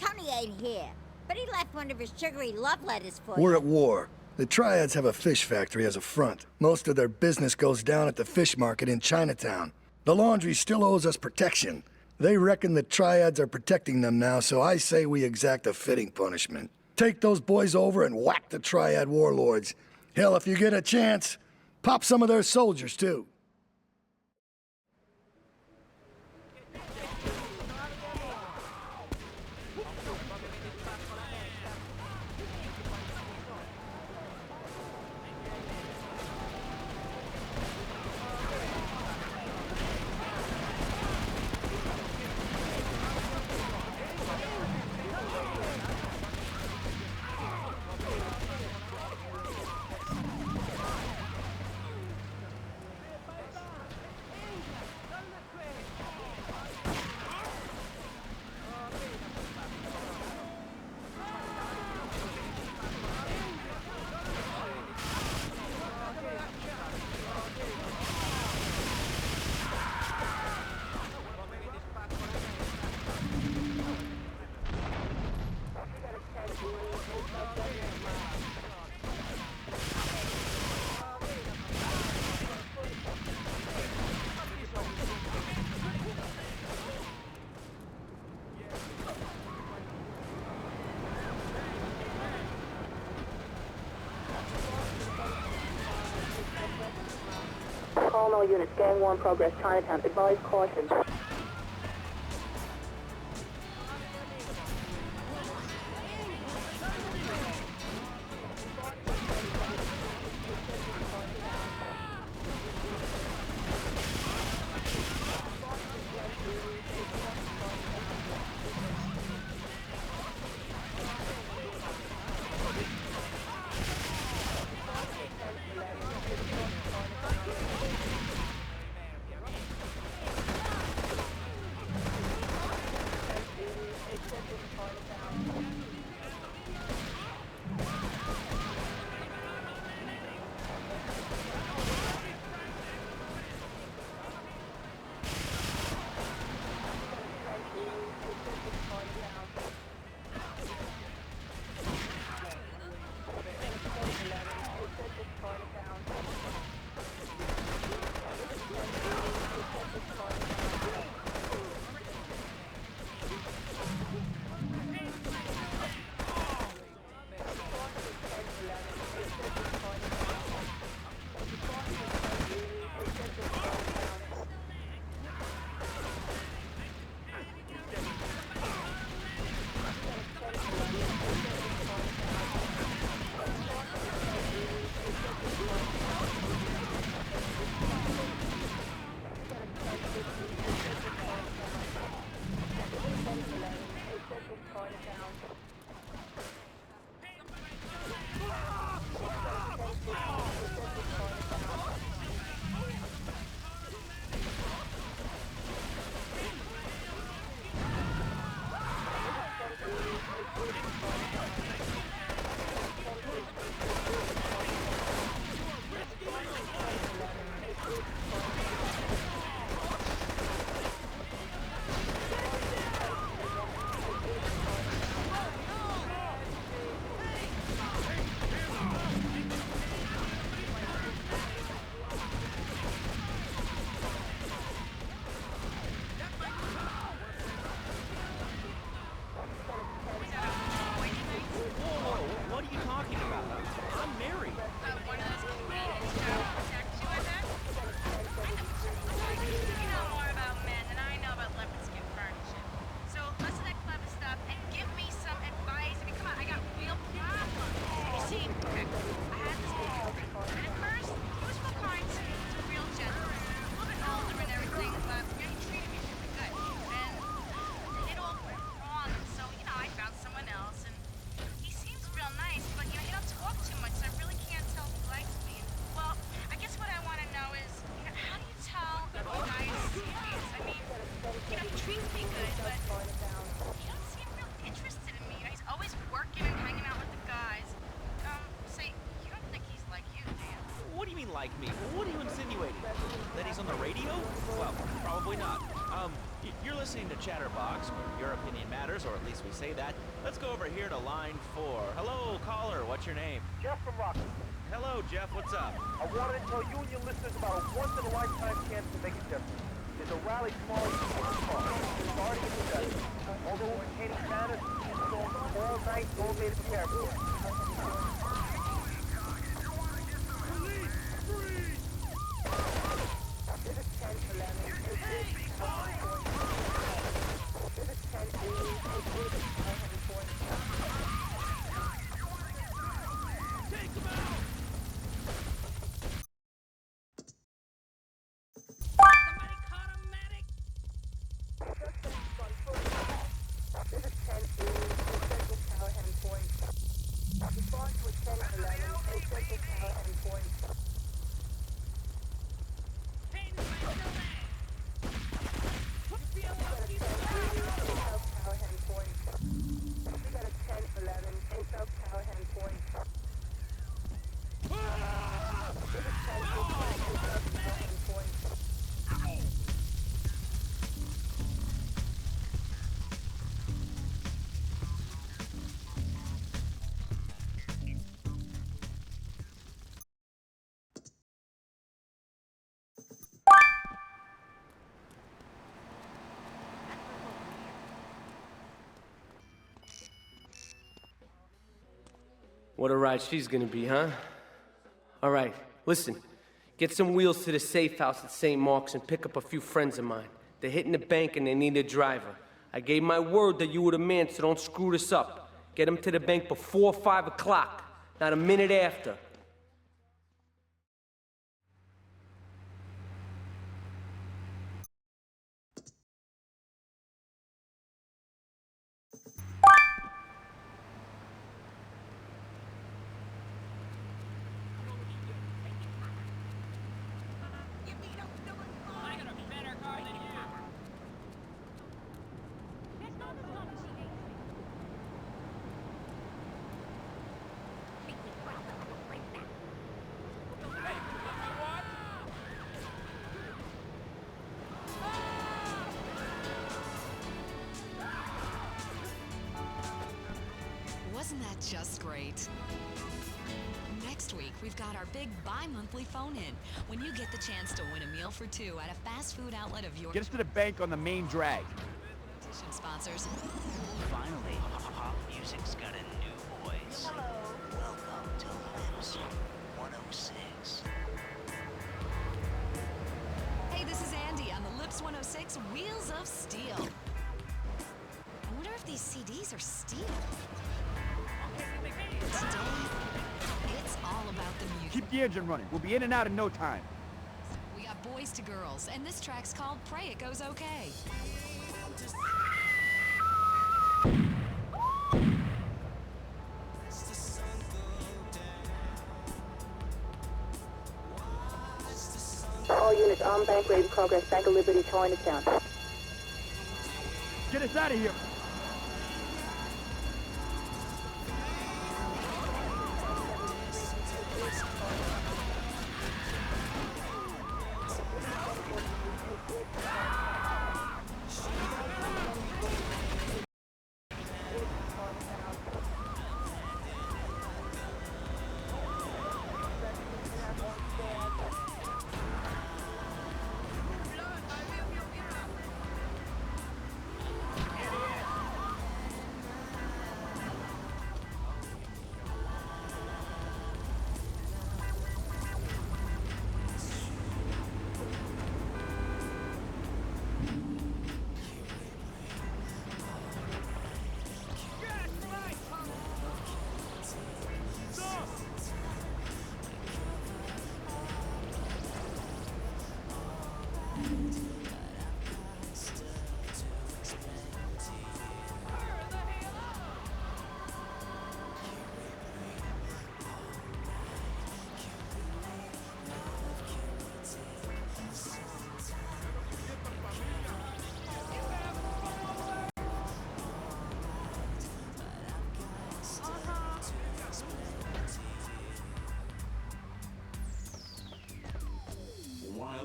Tony ain't here, but he left one of his sugary love letters for We're you. at war. The Triads have a fish factory as a front. Most of their business goes down at the fish market in Chinatown. The laundry still owes us protection. They reckon the Triads are protecting them now, so I say we exact a fitting punishment. Take those boys over and whack the Triad warlords. Hell, if you get a chance, pop some of their soldiers, too. Call all units. Gang war in progress. Chinatown. Advise caution. listening to Chatterbox, where your opinion matters, or at least we say that. Let's go over here to line 4. Hello, caller. What's your name? Jeff from Rockland. Hello, Jeff. What's up? I wanted to tell you and your listeners about a once-in-a-lifetime chance to make a difference. There's a rally tomorrow in the park. It's already in the desert. Although maintaining banners and storms all night, all day to prepare for it. What a ride she's gonna be, huh? All right, listen. Get some wheels to the safe house at St. Mark's and pick up a few friends of mine. They're hitting the bank and they need a driver. I gave my word that you were the man, so don't screw this up. Get them to the bank before 5 o'clock, not a minute after. Wasn't that just great? Next week, we've got our big bi-monthly phone-in, when you get the chance to win a meal for two at a fast food outlet of your Get us to the bank on the main drag. competition sponsors. Finally, pop music's got a new voice. Hello. Welcome to Lips 106. Hey, this is Andy on the Lips 106 Wheels of Steel. I wonder if these CDs are steel. Today, it's all about the music. Keep the engine running. We'll be in and out in no time. We got Boys to Girls, and this track's called Pray It Goes Okay. All units on bank ready to progress. Bank of Liberty, Chinatown. Get us out of here.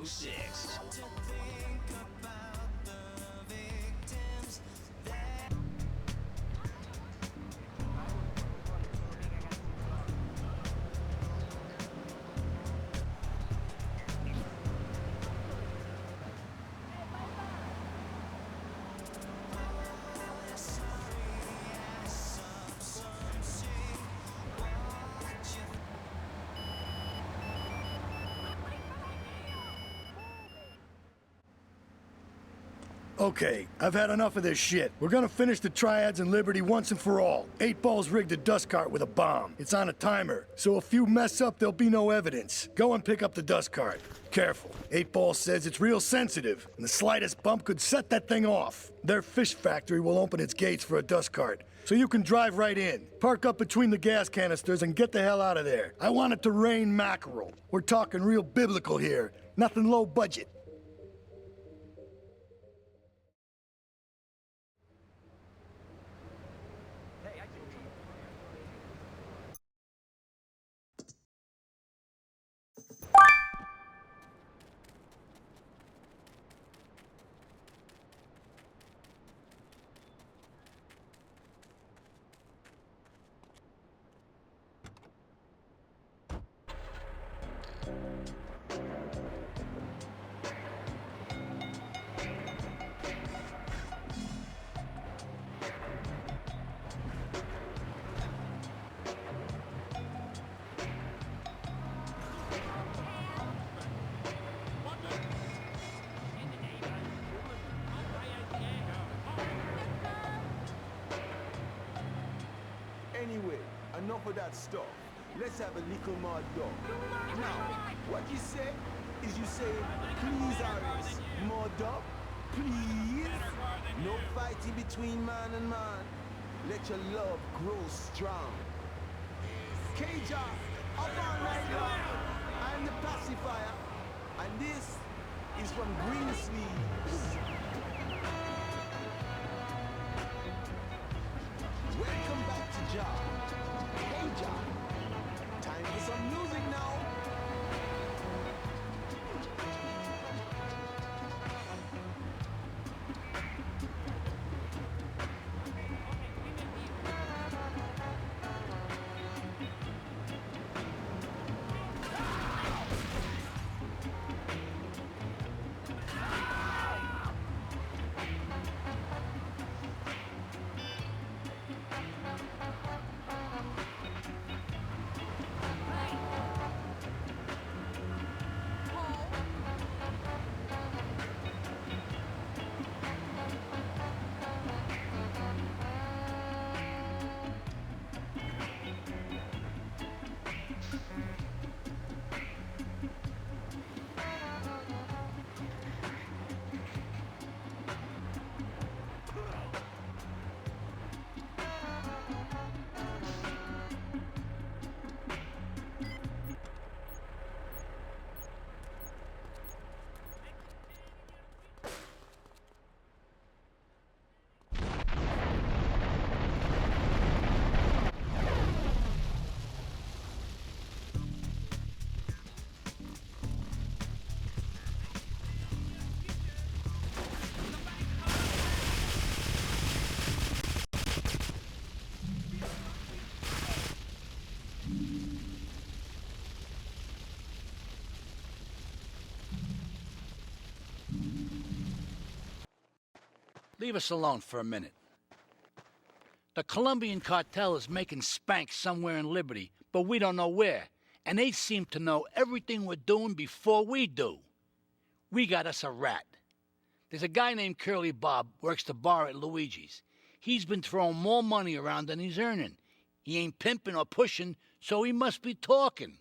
Six. Okay, I've had enough of this shit. We're gonna finish the Triads and Liberty once and for all. 8 Ball's rigged a dust cart with a bomb. It's on a timer, so if you mess up, there'll be no evidence. Go and pick up the dust cart. Careful. 8 Ball says it's real sensitive, and the slightest bump could set that thing off. Their fish factory will open its gates for a dust cart, so you can drive right in. Park up between the gas canisters and get the hell out of there. I want it to rain mackerel. We're talking real biblical here, nothing low budget. Anyway, enough of that stuff. Let's have a little more dog. Now, what you say is you say, please, Harris, more dog? Please? No fighting between man and man. Let your love grow strong. Caja, up all night long. I'm the pacifier. And this is from Greensleeves. Welcome back to Job. Hey, Job. Time for some music now. Leave us alone for a minute. The Colombian cartel is making spank somewhere in Liberty, but we don't know where. And they seem to know everything we're doing before we do. We got us a rat. There's a guy named Curly Bob, works the bar at Luigi's. He's been throwing more money around than he's earning. He ain't pimping or pushing, so he must be talking.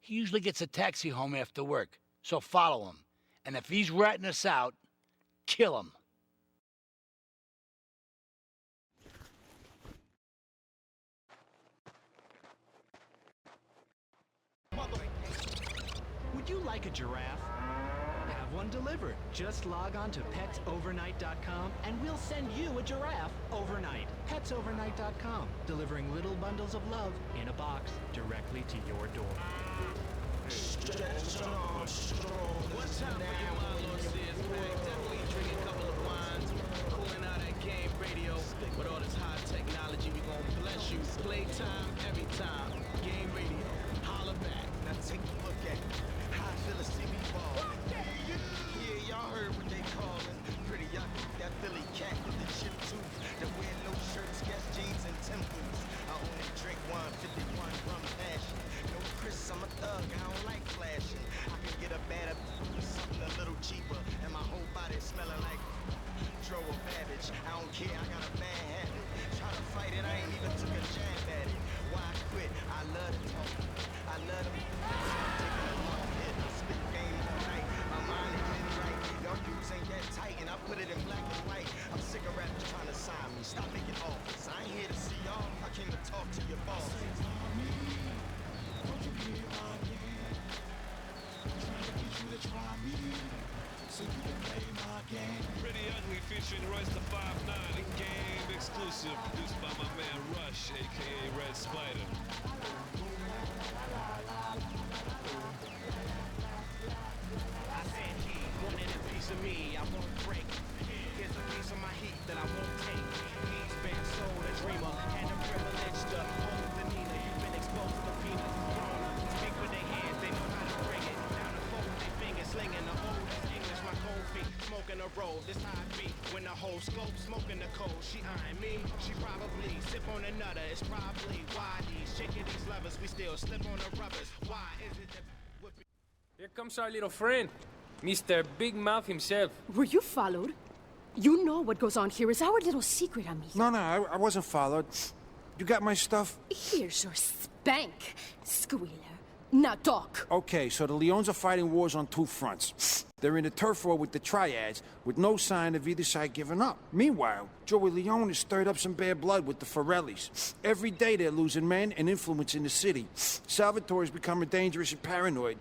He usually gets a taxi home after work, so follow him. And if he's ratting us out, kill him. Would you like a giraffe? Have one delivered. Just log on to petsovernight.com and we'll send you a giraffe overnight. Petsovernight.com, delivering little bundles of love in a box directly to your door. What time for you, Marlos is back? Definitely drinking a couple of wines, cooling out at Game Radio. With all this high technology, we gon' bless you. Playtime every time. Game Radio. Holla back. Now take a look at how I feel to see me ball. Yeah, y'all heard what they call it. Pretty yucky, that Philly cat with the chip tooth. That wear no shirts, guess jeans and Timbers. I only drink 151 rum passion. No Chris, I'm a thug, I don't like flashing. I can get a better put it in black and white. I'm sick of rappers trying to sign me. Stop making offers. I ain't here to see y'all. I came to talk to your boss. Pretty Ugly featuring Royce the 5'9", a game exclusive produced by my man Rush, aka Red Spider. I said he wanted a piece of me, I won't break. Here's a piece of my heat that I won't take. He's been sold a dreamer and a privilege to hold the Nina. You've been exposed to peanuts. Speak with their hands, they know how to bring it. Down to fold their fingers, slinging the oldest English, my cold feet, smoking a roll. This how I be when the whole scope smoking the cold. She eyeing me, she probably sip on another. It's probably why these shaking these lovers, we still slip on the rubbers. Why is it that Here comes our little friend, Mr. Big Mouth himself. Were you followed? You know what goes on here is our little secret, amigo. No, I wasn't followed. You got my stuff? Here's your spank, squealer. Now talk. Okay, so the Leons are fighting wars on two fronts. They're in a turf war with the Triads, with no sign of either side giving up. Meanwhile, Joey Leone has stirred up some bad blood with the Forellis. Every day they're losing men and influence in the city. Salvatore's becoming dangerous and paranoid.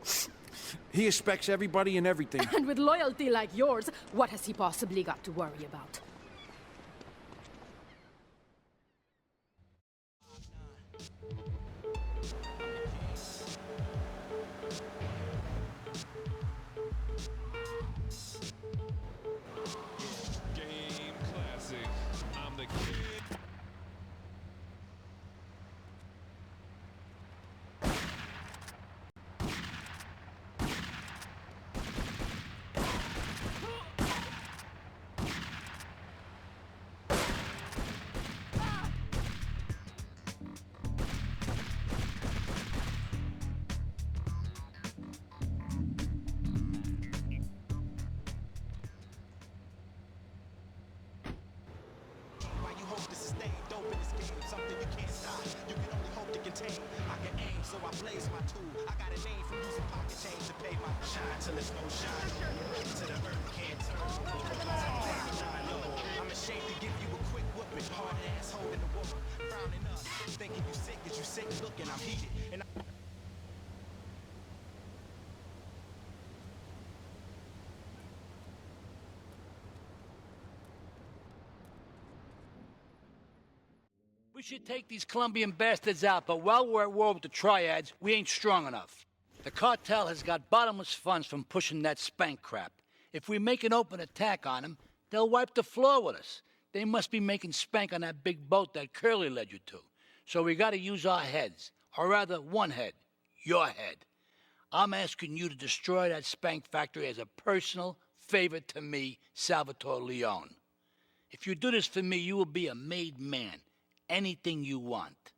He expects everybody and everything. And with loyalty like yours, what has he possibly got to worry about? Game classic. I'm the kid. why you hope to sustain dope in this game? Something you can't stop. You can only hope to contain. I can aim, so I blaze my tool. I got a name from using pocket change to pay my shine till it's no shine. To the earth can't turn. I'm ashamed to give you a quick whooping. Hard ass holding the woman, frowning up, thinking you sick. Is you sick? Looking, I'm heated, and We should take these Colombian bastards out, but while we're at war with the Triads, we ain't strong enough. The cartel has got bottomless funds from pushing that spank crap. If we make an open attack on them, they'll wipe the floor with us. They must be making spank on that big boat that Curly led you to. So we gotta use our heads, or rather one head, your head. I'm asking you to destroy that spank factory as a personal favor to me, Salvatore Leone. If you do this for me, you will be a made man. Anything you want.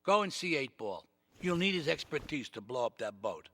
Go and see 8-Ball. You'll need his expertise to blow up that boat.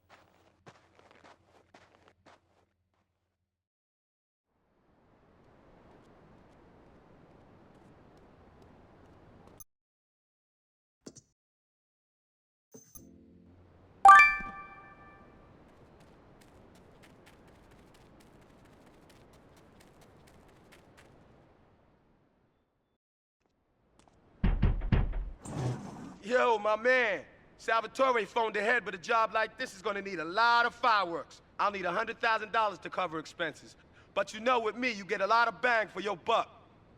Yo, my man. Salvatore phoned ahead, but a job like this is gonna need a lot of fireworks. I'll need $100,000 to cover expenses. But you know, with me, you get a lot of bang for your buck.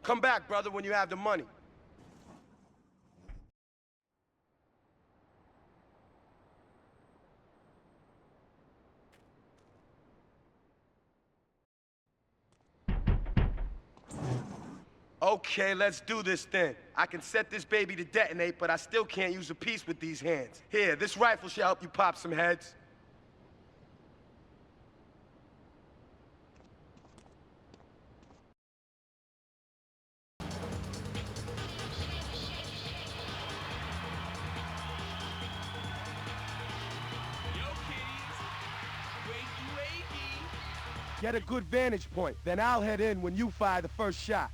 Come back, brother, when you have the money. Okay, let's do this then. I can set this baby to detonate, but I still can't use a piece with these hands. Here, this rifle should help you pop some heads. Get a good vantage point, then I'll head in when you fire the first shot.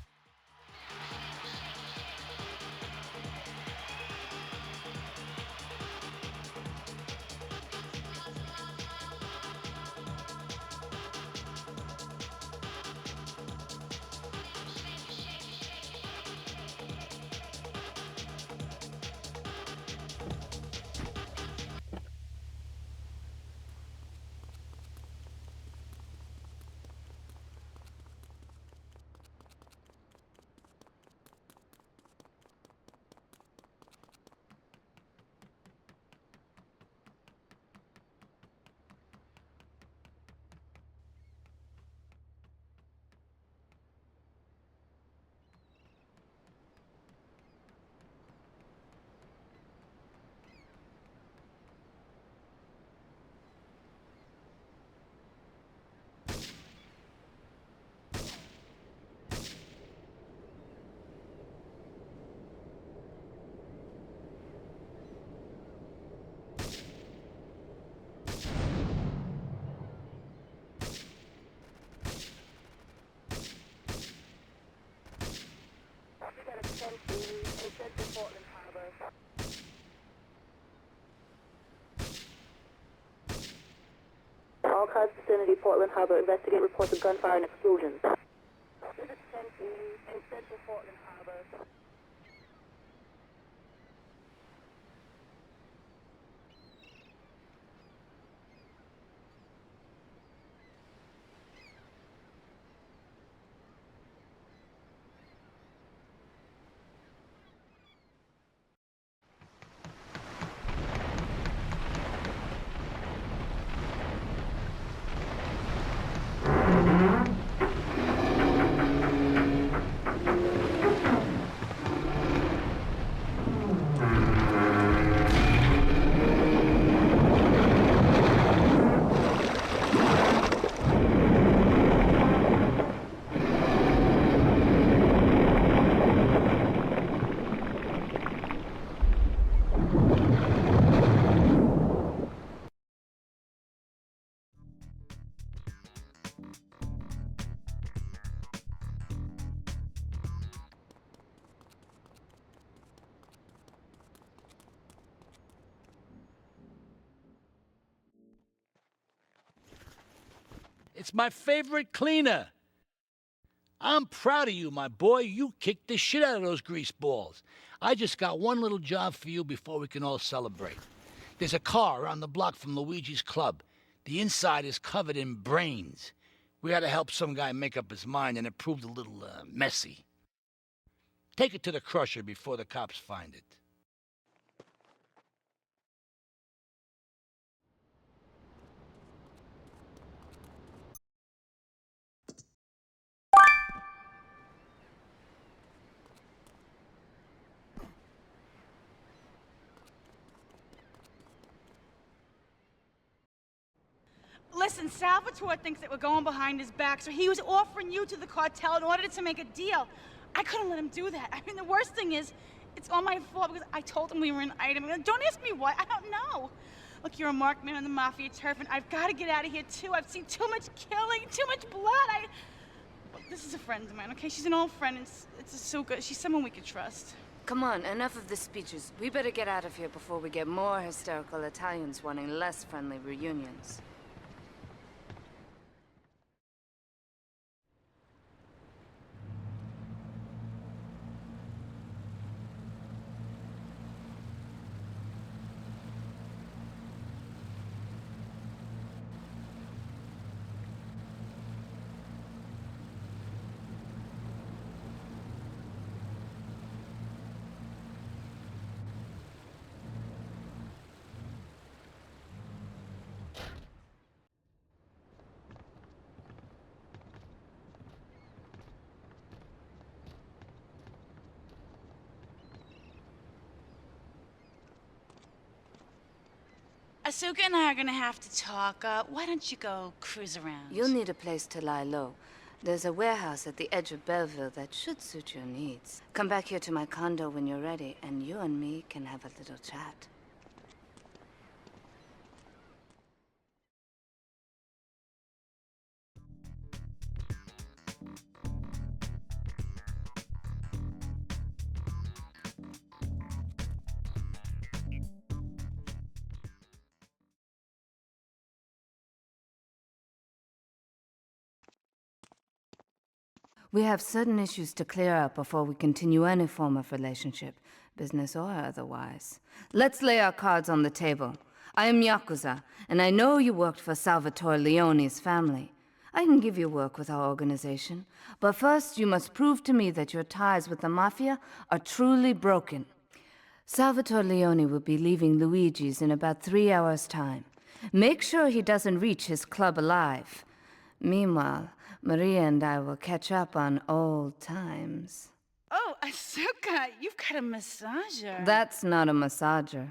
to Portland Harbor. All cars vicinity Portland Harbor. Investigate reports of gunfire and explosions. This is 10 in central Portland Harbor. It's my favorite cleaner. I'm proud of you, my boy. You kicked the shit out of those grease balls. I just got one little job for you before we can all celebrate. There's a car around the block from Luigi's club. The inside is covered in brains. We had to help some guy make up his mind, and it proved a little messy. Take it to the crusher before the cops find it. Listen, Salvatore thinks that we're going behind his back, so he was offering you to the cartel in order to make a deal. I couldn't let him do that. I mean, the worst thing is, it's all my fault because I told him we were an item. Don't ask me why. I don't know. Look, you're a marked man on the Mafia turf, and I've got to get out of here, too. I've seen too much killing, too much blood. Look, this is a friend of mine, okay? She's an old friend. It's so good. She's someone we could trust. Come on, enough of the speeches. We better get out of here before we get more hysterical Italians wanting less friendly reunions. Asuka and I are gonna have to talk. Why don't you go cruise around? You'll need a place to lie low. There's a warehouse at the edge of Belleville that should suit your needs. Come back here to my condo when you're ready, and you and me can have a little chat. We have certain issues to clear up before we continue any form of relationship, business or otherwise. Let's lay our cards on the table. I am Yakuza, and I know you worked for Salvatore Leone's family. I can give you work with our organization, but first you must prove to me that your ties with the Mafia are truly broken. Salvatore Leone will be leaving Luigi's in about 3 hours' time. Make sure he doesn't reach his club alive. Meanwhile, Maria and I will catch up on old times. Oh, Asuka, you've got a massager. That's not a massager.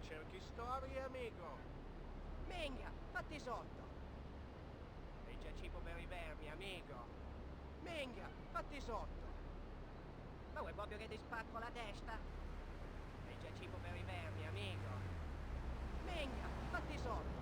Cerchi storie, amico. Minchia, fatti sotto. Sei già cibo per i vermi, amico. Minchia, fatti sotto. Ma vuoi proprio che ti spacco la testa? Sei già cibo per i vermi, amico. Minchia, fatti sotto.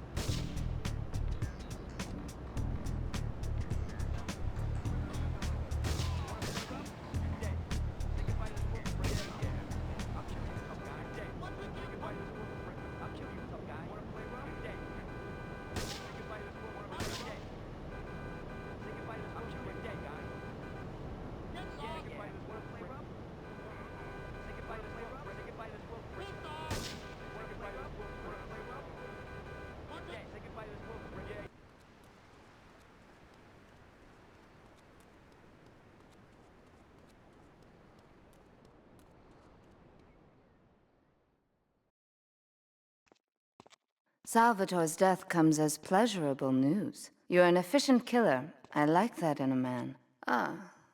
Salvatore's death comes as pleasurable news. You're an efficient killer. I like that in a man. Ah,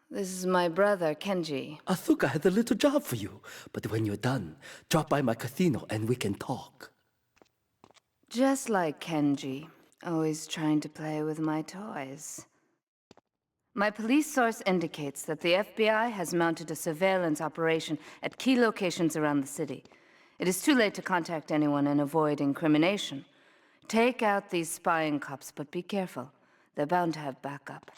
this is my brother, Kenji. Asuka has a little job for you, but when you're done, drop by my casino and we can talk. Just like Kenji, always trying to play with my toys. My police source indicates that the FBI has mounted a surveillance operation at key locations around the city. It is too late to contact anyone and avoid incrimination. Take out these spying cops, but be careful. They're bound to have backup.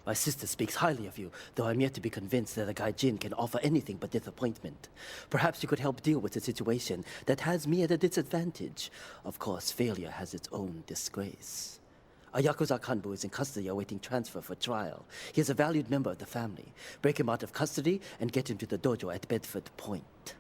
My sister speaks highly of you, though I'm yet to be convinced that a guy Jin can offer anything but disappointment. Perhaps you could help deal with a situation that has me at a disadvantage. Of course, failure has its own disgrace. A Yakuza Kanbu is in custody awaiting transfer for trial. He is a valued member of the family. Break him out of custody and get him to the dojo at Bedford Point.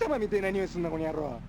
玉みたいな匂いすんなこの野郎。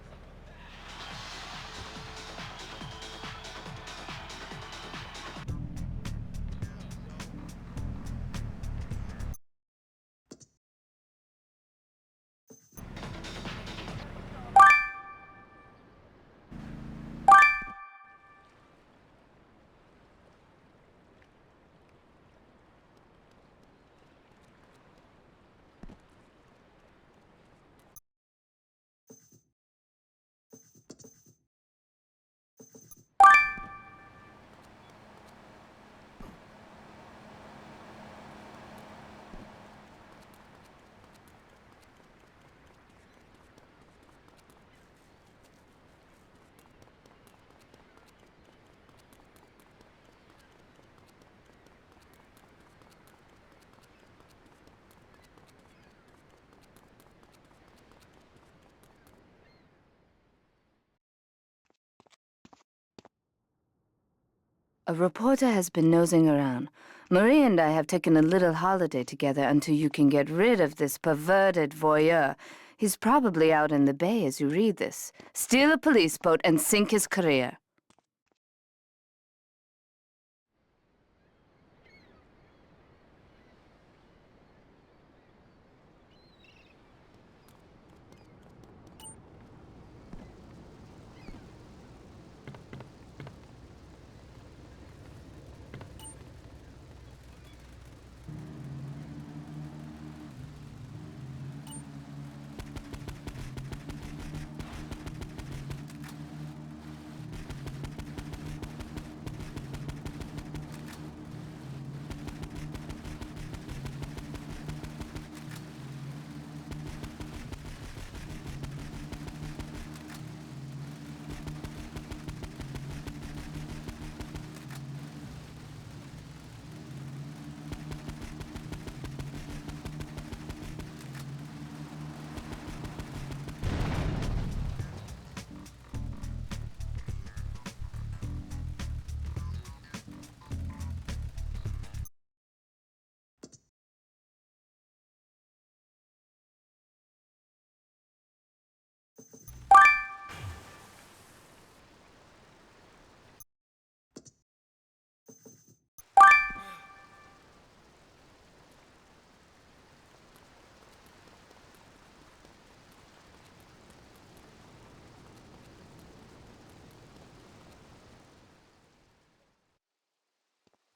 A reporter has been nosing around. Marie and I have taken a little holiday together until you can get rid of this perverted voyeur. He's probably out in the bay as you read this. Steal a police boat and sink his career.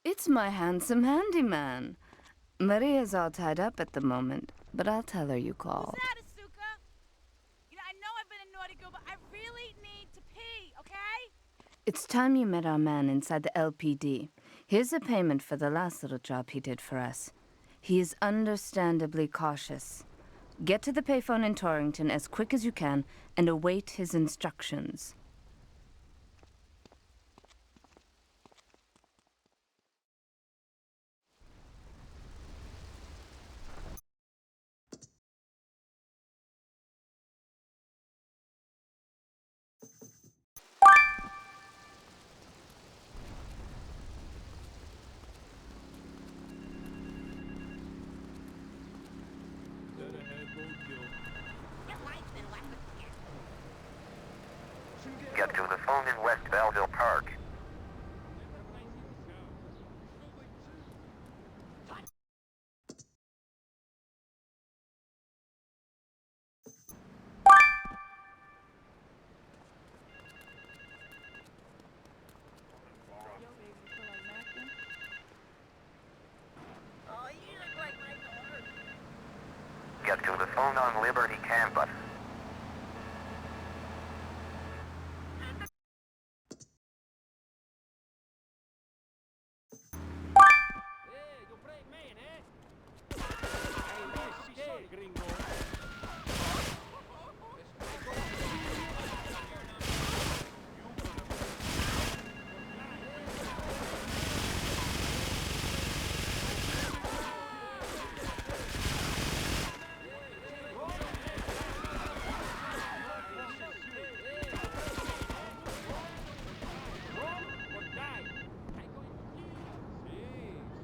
It's my handsome handyman. Maria's all tied up at the moment, but I'll tell her you called. Who's that, Asuka? You know, I know I've been a naughty girl, but I really need to pee, okay? It's time you met our man inside the LPD. Here's a payment for the last little job he did for us. He is understandably cautious. Get to the payphone in Torrington as quick as you can and await his instructions. Get to the phone in West Belleville Park. Get to the phone on Liberty campus.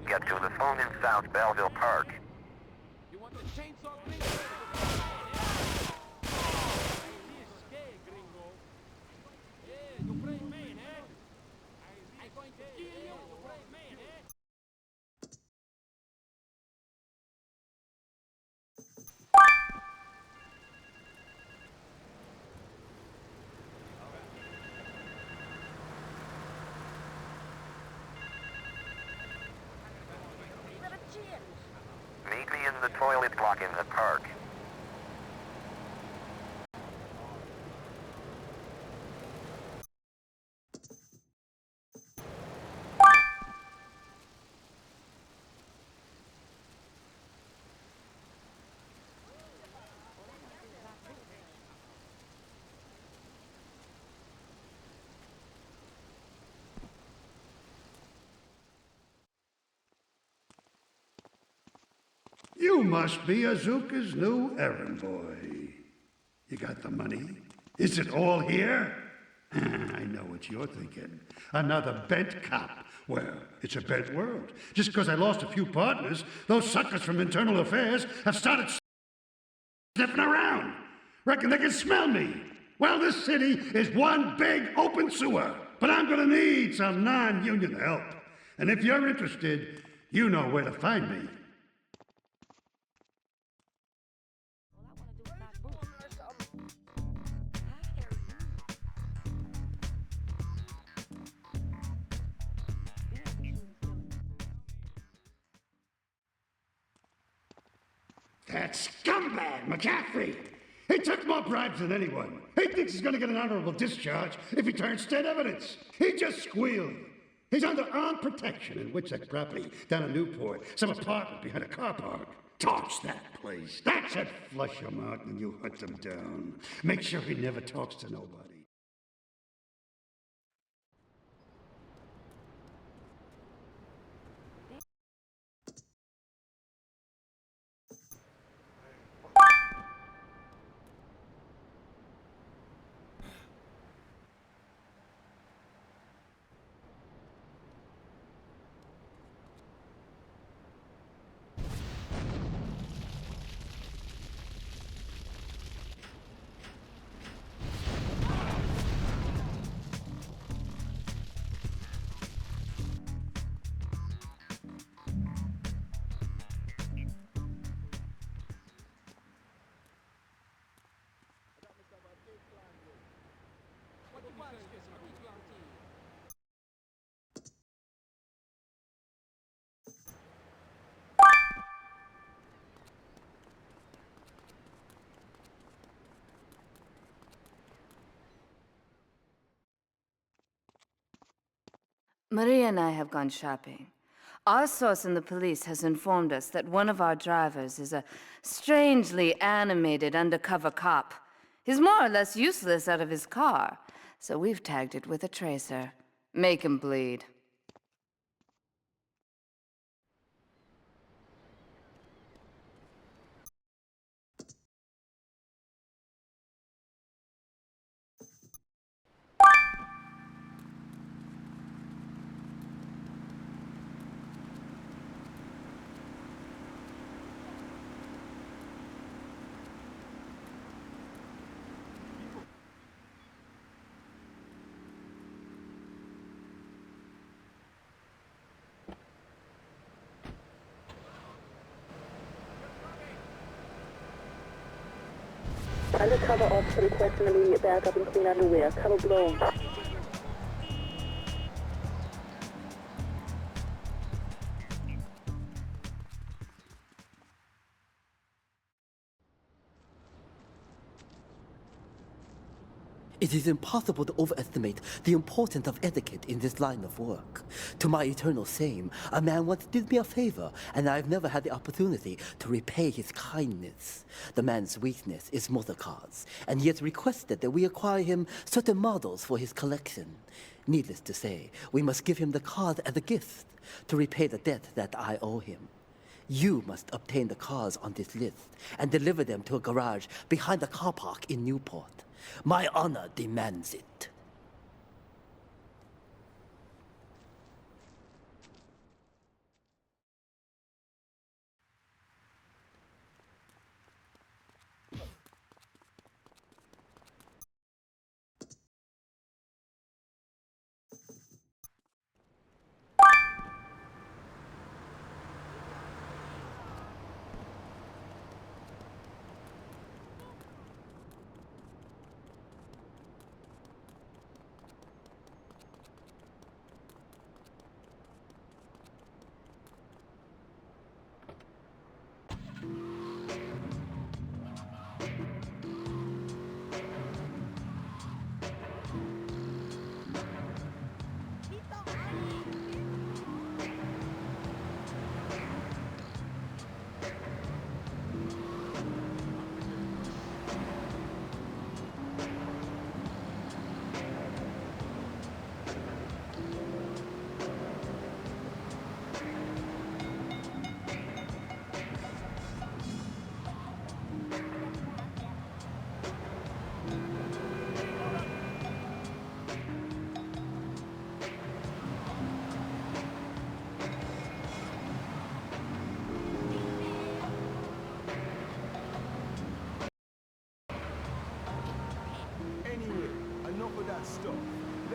Get to the phone in South Belleville Park. You want the chainsaw, please? Meet me in the toilet block in the park. You must be Azuka's new errand boy. You got the money? Is it all here? I know what you're thinking. Another bent cop. Well, it's a bent world. Just because I lost a few partners, those suckers from Internal Affairs have started sniffing around. Reckon they can smell me. Well, this city is one big open sewer. But I'm gonna need some non-union help. And if you're interested, you know where to find me. That scumbag, McCaffrey! He took more bribes than anyone. He thinks he's gonna get an honorable discharge if he turns state evidence. He just squealed. He's under armed protection in Witchek property down in Newport, some apartment behind a car park. Torch that place. That's it. Flush him out when you hunt him down. Make sure he never talks to nobody. Maria and I have gone shopping. Our source in the police has informed us that one of our drivers is a strangely animated undercover cop. He's more or less useless out of his car, so we've tagged it with a tracer. Make him bleed. Undercover officer requesting immediate backup in clean underwear. Cover blown. It is impossible to overestimate the importance of etiquette in this line of work. To my eternal shame, a man once did me a favor, and I have never had the opportunity to repay his kindness. The man's weakness is motor cars, and he has requested that we acquire him certain models for his collection. Needless to say, we must give him the cars as a gift to repay the debt that I owe him. You must obtain the cars on this list and deliver them to a garage behind the car park in Newport. My honor demands it.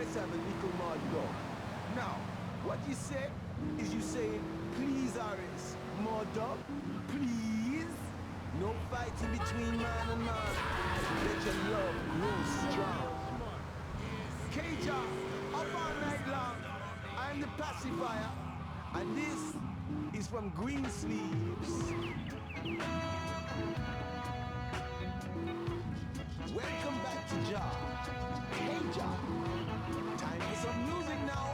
let's have a little more dog. Now, what you say is you say, please, Aris, more dog, please. No fighting between man and man. Let your love grow strong. Caja, up all night long. I'm the pacifier, and this is from Green Sleeves. Welcome back to Jah. Hey Jah, time for some music now.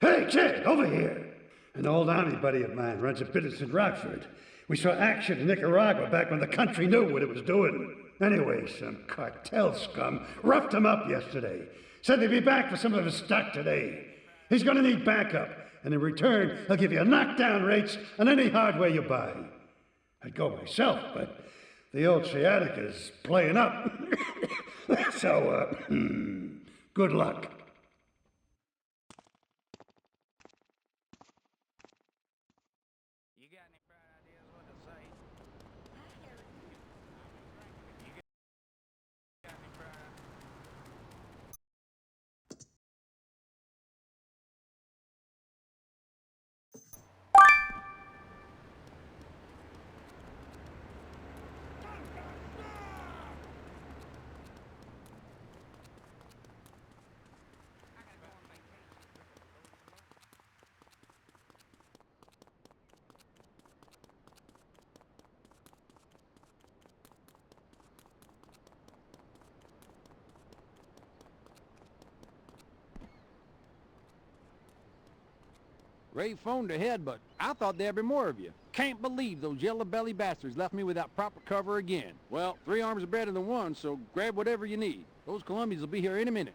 Hey, kid, over here! An old army buddy of mine runs a business in Rockford. We saw action in Nicaragua back when the country knew what it was doing. Anyway, some cartel scum roughed him up yesterday. Said they'd be back for some of his stock today. He's gonna need backup, and in return, he'll give you knockdown rates on any hardware you buy. I'd go myself, but the old sciatica's playing up. So, good luck. Ray phoned ahead, but I thought there'd be more of you. Can't believe those yellow-belly bastards left me without proper cover again. Well, 3 arms are better than 1, so grab whatever you need. Those Colombians will be here any minute.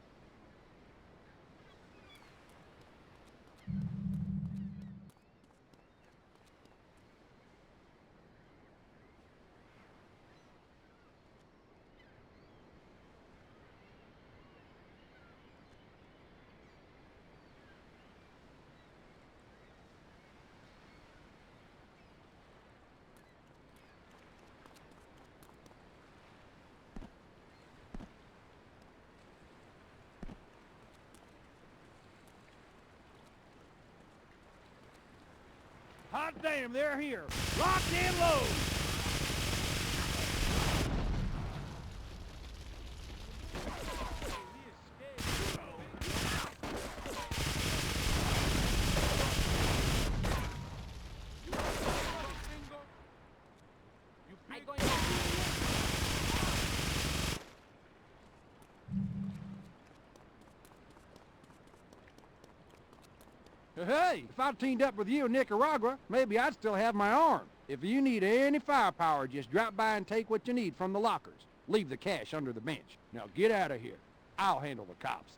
Hot damn, they're here. Lock and load. Hey, if I teamed up with you in Nicaragua, maybe I'd still have my arm. If you need any firepower, just drop by and take what you need from the lockers. Leave the cash under the bench. Now get out of here. I'll handle the cops.